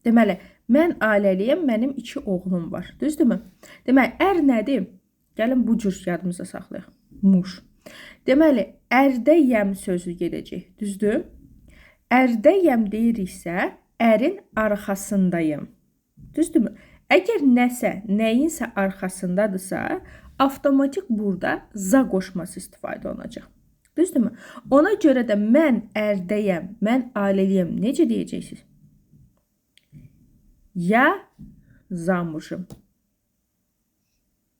Deməli, mən ailəliyəm, mənim 2 oğlum var. Düzdürmü? Deməli, ər nədir? Gəlin bu cür yadımızda saxlayaq. Muş. Deməli, ərdəyəm sözü gedəcək. Düzdür? Ərdəyəm deyiriksə, ərin arxasındayım. Düzdürmü? Əgər nəsə, nəyinsə arxasındadırsa, avtomatik burada za qoşması istifadə olunacaq. Düzdürmü? Ona görə də mən ərdəyəm, mən ailəliyəm. Necə deyəcəksiniz? Я замужем.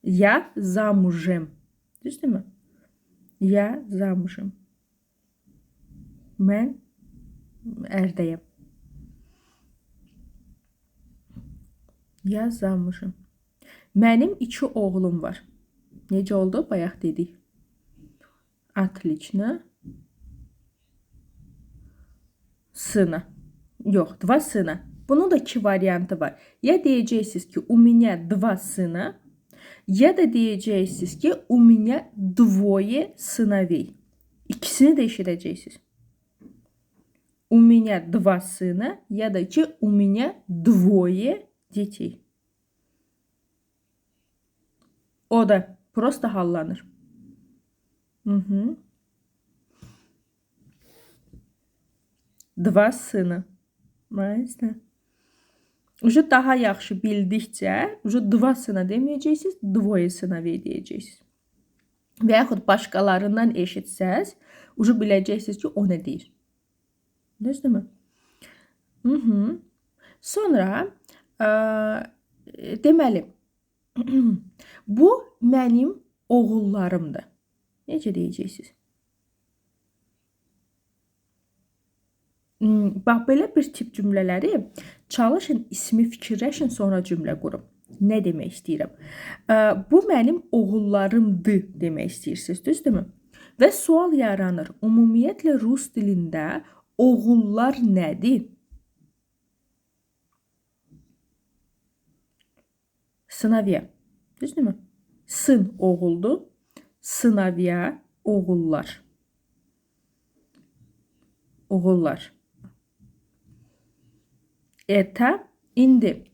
Я замужем. Düzdürmü? Я замужем. Mən ərdəyəm. Я замужем. Mənim 2 oğlum var. Necə oldu? Bayaq dedik. Отлично. Сына. Yox, 2 sına. Bunun da 2 variantı var. Ya deyəcəksiniz ki, у меня 2 sına, ya da deyəcəksiniz ki, у меня 2 сыновей. İkisini də eşidəcəksiniz. У меня 2 sına, ya da ki, у меня 2 детей. O da prosta hallanır. Угу. 2 sına. Maalesef. Уже daha yaxşı bildikcə, уже 2 sına deməyəcəksiniz, 2 sınaviy deyəcəksiniz. Və yaxud başqalarından eşitsəz, уже biləcəksiniz ki, o nə deyir. Düzdürmü? Sonra, deməli, bu mənim oğullarımdır. Necə deyəcəksiniz? Bax, belə bir tip cümlələri çalışın, ismi fikirləşin, sonra cümlə qurun. Nə demək istəyirəm? Bu mənim oğullarımdır demək istəyirsiniz, düzdürmü? Və sual yaranır. Ümumiyyətlə, rus dilində oğullar nədir? Sınavya, düzdürmü? Sın oğuldur, sınavya oğullar. Oğullar. Eta, indi,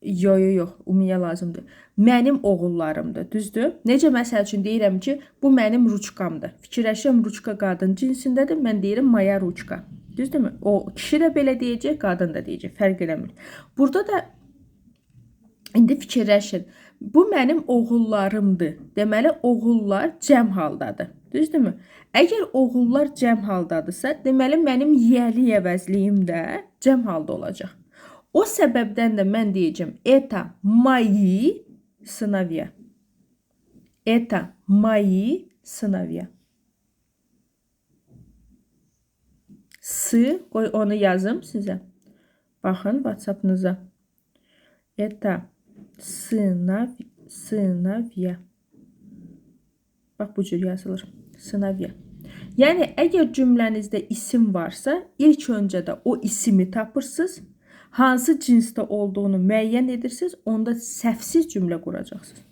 yox, ümumiyyətlə lazımdır. Mənim oğullarımdır, düzdür? Necə məsəl üçün deyirəm ki, bu mənim ruçkamdır. Fikirləşirəm, ruçka qadın cinsindədir, mən deyirəm maya ruçka. Düzdürmü? O kişi də belə deyəcək, qadın da deyəcək, fərq eləmir. Burada da indi fikirləşin, bu mənim oğullarımdır. Deməli, oğullar cəm haldadır, düzdürmü? Əgər oğullar cəm haldadırsa, deməli, mənim yiyəli əvəzliyim də cəm halda olacaq. O səbəbdən də mən deyəcəm, это мои сыновья. Это мои сыновья. Qoy onu yazım sizə. Baxın WhatsApp-nıza. Это сыновья. Bax, bu cür yazılır. Sınavya. Yəni, əgər cümlənizdə isim varsa, ilk öncə də o isimi tapırsınız, hansı cinsdə olduğunu müəyyən edirsiniz, onda səhvsiz cümlə quracaqsınız.